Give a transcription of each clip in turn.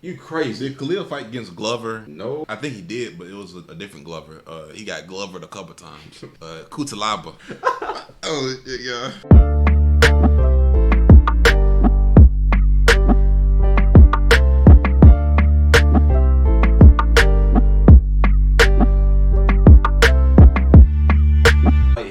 You crazy. Did Khalil fight against Glover? No. I think he did, but it was a different Glover. He got Glovered a couple times. Kutalaba. Oh, yeah.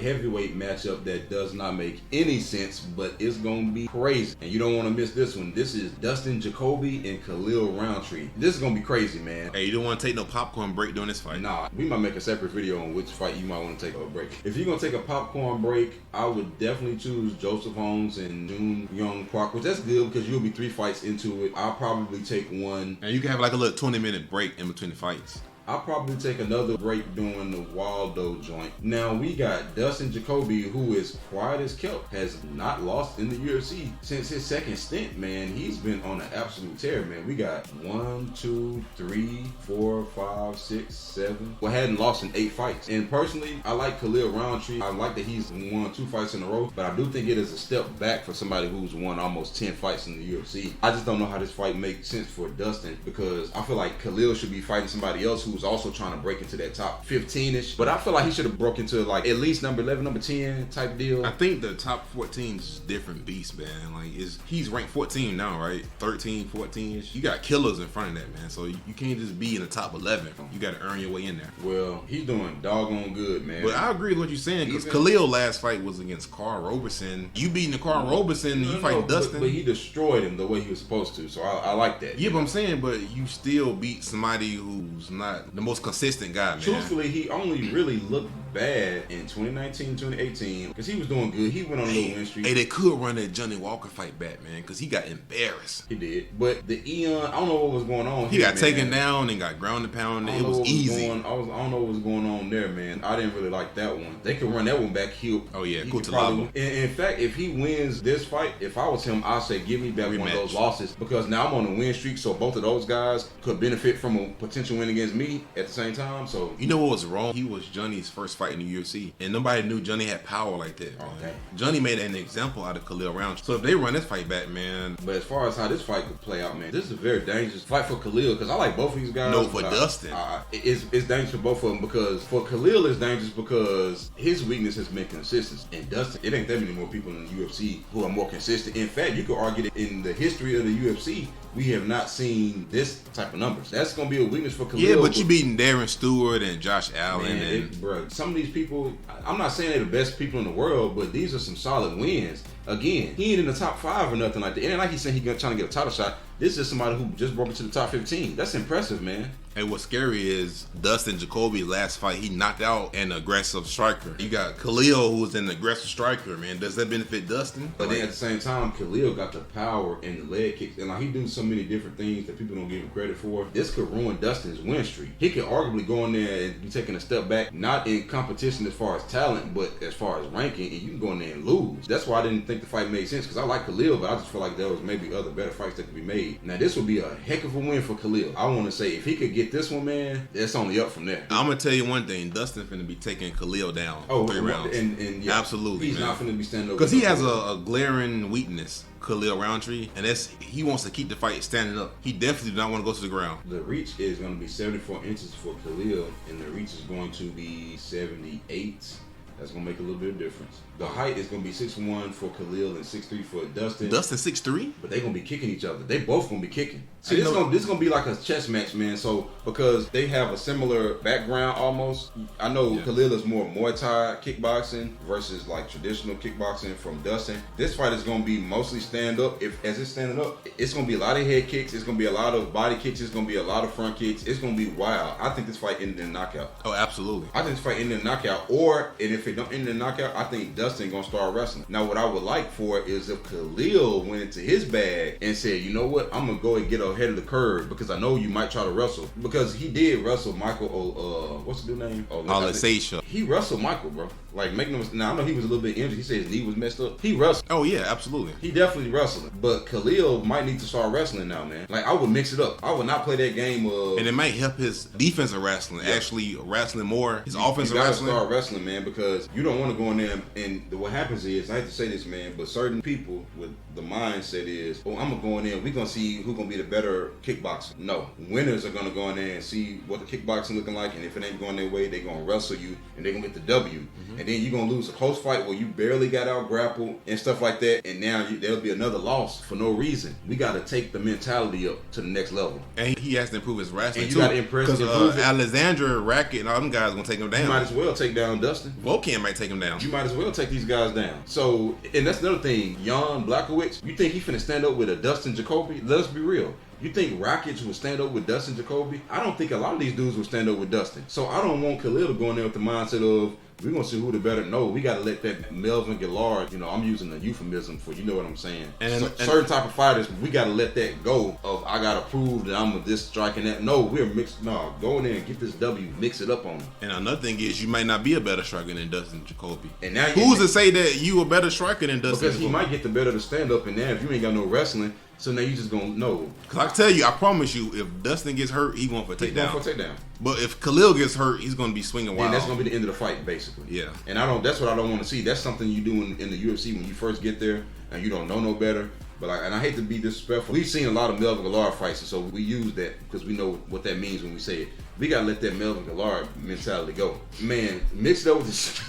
Heavyweight matchup that does not make any sense, but it's gonna be crazy, and you don't want to miss this one. This is Dustin Jacoby and Khalil Rountree. This is gonna be crazy, man. Hey, you don't want to take no popcorn break during this fight? Nah, we might make a separate video on which fight you might want to take a break. If you're gonna take a popcorn break, I would definitely choose Joseph Holmes and Jun Young Park, which that's good because you'll be 3 fights into it. I'll probably take one, and you can have like a little 20-minute break in between the fights. I'll probably take another break doing the Waldo joint. Now we got Dustin Jacoby, who is quiet as kept, has not lost in the UFC since his second stint, man. He's been on an absolute tear, man. We got 1, 2, 3, 4, 5, 6, 7. Well, hadn't lost in 8 fights. And personally, I like Khalil Rountree. I like that he's won 2 fights in a row, but I do think it is a step back for somebody who's won almost 10 fights in the UFC. I just don't know how this fight makes sense for Dustin, because I feel like Khalil should be fighting somebody else who's also trying to break into that top 15-ish. But I feel like he should have broke into like at least number 11, number 10 type deal. I think the top 14 is different beast, man. Like he's ranked 14 now, right? 13, 14-ish. You got killers in front of that, man. So you can't just be in the top 11. You got to earn your way in there. Well, he's doing doggone good, man. But I agree with what you're saying, because Khalil last fight was against Carl Roberson. You beating the Carl Roberson and you fighting Dustin. But he destroyed him the way he was supposed to. So I like that. Yeah, but I'm saying, but you still beat somebody who's not the most consistent guy, man. Truthfully, he only really looked bad in 2019, 2018, because he was doing good. He went on a little win streak. Hey, they could run that Johnny Walker fight back, man, because he got embarrassed. He did. But the Eon, I don't know what was going on. He got taken down and got ground and pound. It was easy. I don't know what was going on there, man. I didn't really like that one. They could run that one back. Oh yeah, Kutalaba. In fact, if he wins this fight, if I was him, I'd say give me back one of those losses, because now I'm on a win streak, so both of those guys could benefit from a potential win against me at the same time. So you know what was wrong? He was Johnny's first fight in the UFC, and nobody knew Johnny had power like that. Okay. Johnny made an example out of Khalil Rountree. So if they run this fight back, man. But as far as how this fight could play out, man, this is a very dangerous fight for Khalil, because I like both of these guys. No, for Dustin, it's dangerous for both of them, because for Khalil it's dangerous because his weakness has been consistency, and Dustin, it ain't that many more people in the UFC who are more consistent. In fact, you could argue that in the history of the UFC, we have not seen this type of numbers. That's going to be a weakness for Khalil. Yeah, but you beating Darren Stewart and Josh Allen. Man, bro, some of these people, I'm not saying they're the best people in the world, but these are some solid wins. Again, he ain't in the top 5 or nothing like that. It ain't like he's saying he's trying to get a title shot. This is somebody who just broke into the top 15. That's impressive, man. And what's scary is Dustin Jacoby last fight, he knocked out an aggressive striker. You got Khalil, who's an aggressive striker, man. Does that benefit Dustin? But then at the same time, Khalil got the power and the leg kicks, and like he do so many different things that people don't give him credit for. This could ruin Dustin's win streak. He could arguably go in there and be taking a step back, not in competition as far as talent, but as far as ranking, and you can go in there and lose. That's why I didn't think the fight made sense, because I like Khalil, but I just feel like there was maybe other better fights that could be made. Now this would be a heck of a win for Khalil. I want to say if he could get this one, man, it's only up from there. I'm gonna tell you one thing: Dustin finna be taking Khalil down 3 rounds. And yeah, absolutely, he's not finna be standing over, because he has a glaring weakness. Khalil Rountree, and he wants to keep the fight standing up. He definitely does not want to go to the ground. The reach is going to be 74 inches for Khalil, and the reach is going to be 78. That's going to make a little bit of difference. The height is going to be 6'1" for Khalil and 6'3" for Dustin. Dustin 6'3"? But they're going to be kicking each other. They both going to be kicking. See, this is going to be like a chess match, man. So, because they have a similar background almost. I know Khalil is more Muay Thai kickboxing versus like traditional kickboxing from Dustin. This fight is going to be mostly stand up. As it's standing up, it's going to be a lot of head kicks. It's going to be a lot of body kicks. It's going to be a lot of front kicks. It's going to be wild. I think this fight ended in a knockout. Oh, absolutely. I think this fight ended in a knockout. And if it don't end in a knockout, I think Dustin going to start wrestling. Now, what I would like for it is if Khalil went into his bag and said, you know what, I'm going to go and get ahead of the curve, because I know you might try to wrestle. Because he did wrestle Michael, what's the dude name? Alexasia. He wrestled Michael, bro. Like, now I know he was a little bit injured. He said his knee was messed up. He wrestled. Oh, yeah, absolutely. He definitely wrestled. But Khalil might need to start wrestling now, man. Like, I would mix it up. I would not play that game of... And it might help his defensive wrestling, actually wrestling more. His offensive wrestling. You gotta start wrestling, man, because you don't want to go in there and what happens is, I hate to say this, man, but certain people with the mindset is, oh, I'm gonna go in there, we're gonna see who's gonna be the better kickboxer. No, winners are gonna go in there and see what the kickboxing looking like, and if it ain't going their way, they're gonna wrestle you and they're gonna get the W. And then you're gonna lose a close fight where you barely got out grappled and stuff like that, and now there'll be another loss for no reason. We gotta take the mentality up to the next level. And he has to improve his wrestling and you too. Gotta impress because Alexandra, Racket, and all them guys gonna take him down. You might as well take down Dustin. Volkan might take him down. You might as well take these guys down. So, and that's another thing. Jan Blachowicz, you think he finna stand up with a Dustin Jacoby? Let us be real. You think Rakic would stand up with Dustin Jacoby? I don't think a lot of these dudes would stand up with Dustin. So I don't want Khalil to go in there with the mindset of, we're going to see who the better. No, we got to let that Melvin Gillard, I'm using a euphemism for, you know what I'm saying. And certain type of fighters, we got to let that go of, I got to prove that I'm this striking that. No, we're mixed. No, go in there and get this W, mix it up on them. And another thing is, you might not be a better striker than Dustin Jacoby. And now who's to say that you a better striker than Dustin Jacoby? Because he might get the better to stand up, and now if you ain't got no wrestling, so now you just gonna know. Cause I tell you, I promise you, if Dustin gets hurt, he going for a takedown. Going for a takedown. But if Khalil gets hurt, he's gonna be swinging wild. And that's gonna be the end of the fight, basically. Yeah. And that's what I don't want to see. That's something you do in the UFC when you first get there and you don't know no better. But and I hate to be disrespectful. We've seen a lot of Melvin Gillard fights, and so we use that because we know what that means when we say it. We gotta let that Melvin Gillard mentality go. Man, mix it up with this.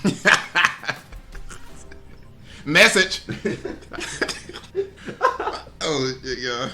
Message. Oh, yeah.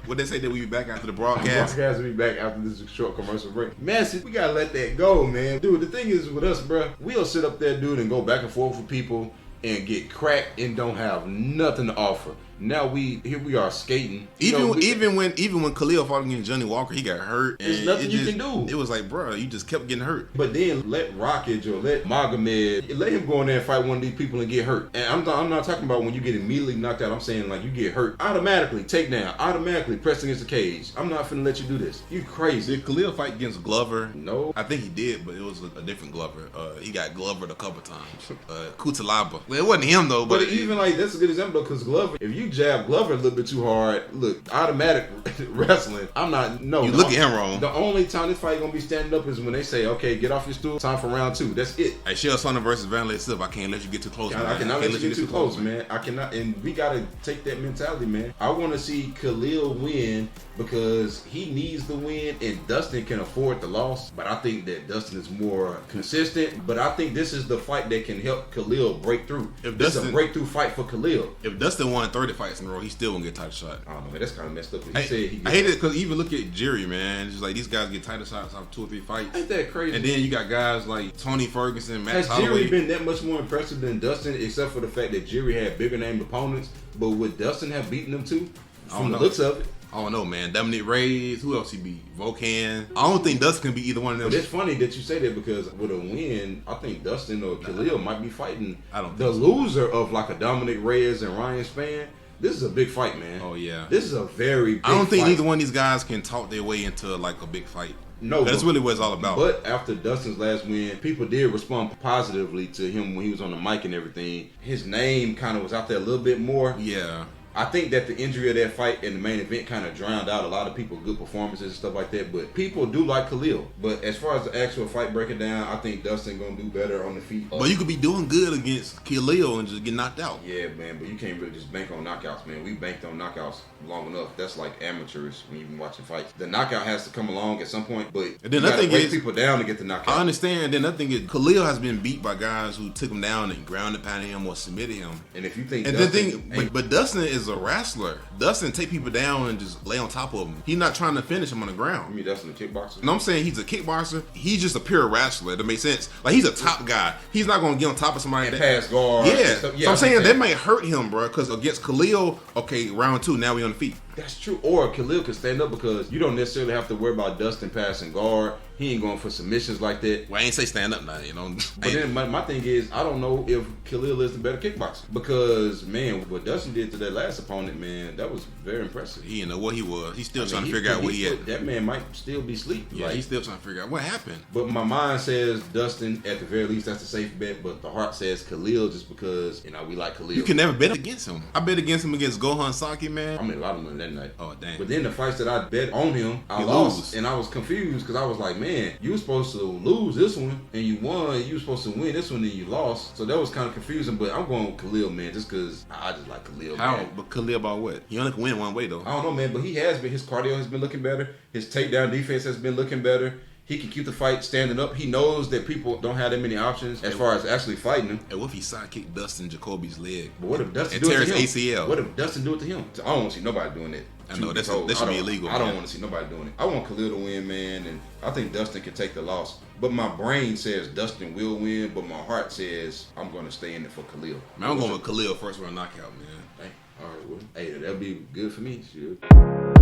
What they say that we be back after the broadcast? The broadcast will be back after this short commercial break. Message, we gotta let that go, man. Dude, the thing is with us, bro, we'll sit up there, dude, and go back and forth with people and get cracked and don't have nothing to offer. Now here we are skating. Even when Khalil fought against Johnny Walker, he got hurt. There's nothing you can do. It was like, bro, you just kept getting hurt. But then let Rakic or let Magomed, let him go in there and fight one of these people and get hurt. And I'm not talking about when you get immediately knocked out. I'm saying like you get hurt, automatically take down, automatically press against the cage. I'm not finna let you do this. You crazy. Did Khalil fight against Glover? No. I think he did, but it was a different Glover. He got Glovered a couple times. Kutalaba. Well, it wasn't him though. But even like that's a good example because Glover, if you jab Glover a little bit too hard, look, automatic wrestling. You look at him wrong. The only time this fight gonna be standing up is when they say, okay, get off your stool, time for round 2. That's it. Hey, Chael Sonnen versus Vanderlei Silva, I can't let you get too close, man. I cannot let you get too close, man. I cannot, and we gotta take that mentality, man. I want to see Khalil win because he needs the win and Dustin can afford the loss, but I think that Dustin is more consistent, but I think this is the fight that can help Khalil break through. This is a breakthrough fight for Khalil. If Dustin won 30 fights in a row, he still won't get title shot. I don't know, man. That's kind of messed up. I hate it because even look at Jerry, man. It's like these guys get title shots off 2 or 3 fights. Ain't that crazy? And then you got guys like Tony Ferguson, Max Holloway. Has Jerry been that much more impressive than Dustin, except for the fact that Jerry had bigger named opponents? But would Dustin have beaten them too? From the looks of it. I don't know, man. Dominic Reyes, who else he beat? Volkan. I don't think Dustin can be either one of them. But it's funny that you say that because with a win, I think Dustin or Khalil might be fighting loser of like a Dominic Reyes and Ryan Spann. This is a big fight, man. Oh, yeah. This is a very big fight. I don't think either one of these guys can talk their way into like a big fight. No. That's really what it's all about. But after Dustin's last win, people did respond positively to him when he was on the mic and everything. His name kind of was out there a little bit more. Yeah. I think that the injury of that fight in the main event kind of drowned out a lot of people, good performances and stuff like that. But people do like Khalil. But as far as the actual fight breaking down, I think Dustin gonna do better on the feet. But you could be doing good against Khalil and just get knocked out. Yeah, man. But you can't really just bank on knockouts, man. We banked on knockouts long enough. That's like amateurs when you've been watching fights. The knockout has to come along at some point. But and then nothing break people down to get the knockout. I understand. Then nothing is Khalil has been beat by guys who took him down and ground and pounded him or submitted him. And if you think, and but Dustin is a wrestler. Dustin take people down and just lay on top of them. He's not trying to finish him on the ground. You mean Dustin a kickboxer? No, I'm saying he's a kickboxer. He's just a pure wrestler. That makes sense. Like he's a top guy. He's not gonna get on top of somebody and pass guard. Yeah. So I'm saying that might hurt him, bro. Because against Khalil, okay, round 2, now we on the feet. That's true. Or Khalil can stand up because you don't necessarily have to worry about Dustin passing guard. He ain't going for submissions like that. Well, I ain't say stand up now, you know. But then my thing is, I don't know if Khalil is the better kickboxer. Because, man, what Dustin did to that last opponent, man, that was very impressive. He didn't know what he was. He's still trying to figure out what he at. That man might still be asleep. Yeah, he's still trying to figure out what happened. But my mind says Dustin, at the very least, that's a safe bet. But the heart says Khalil just because, we like Khalil. You can never bet against him. I bet against him against Gohan Saki, man. I mean, a lot of money that night. Oh, damn. But then the fights that I bet on him, I You lost. lose. And I was confused because I was like, man, you were supposed to lose this one and you won. You were supposed to win this one and you lost. So that was kind of confusing. But I'm going with Khalil, man, just because I just like Khalil. How? Man. But Khalil about what? He only can win one way, though. I don't know, man, but he has been. His cardio has been looking better. His takedown defense has been looking better. He can keep the fight standing up. He knows that people don't have that many options as far as actually fighting him. And what if he sidekicked Dustin Jacoby's leg? But what if Dustin and do it tears to him? ACL? What if Dustin do it to him? I don't want to see nobody doing that. I know, that should be illegal. I don't man. want to see nobody doing it. I want Khalil to win, man, and I think Dustin can take the loss. But my brain says Dustin will win, but my heart says I'm going to stay in it for Khalil. Man, I'm going with Khalil first round knockout, man. Hey, all right, well, hey, that'll be good for me. Sure.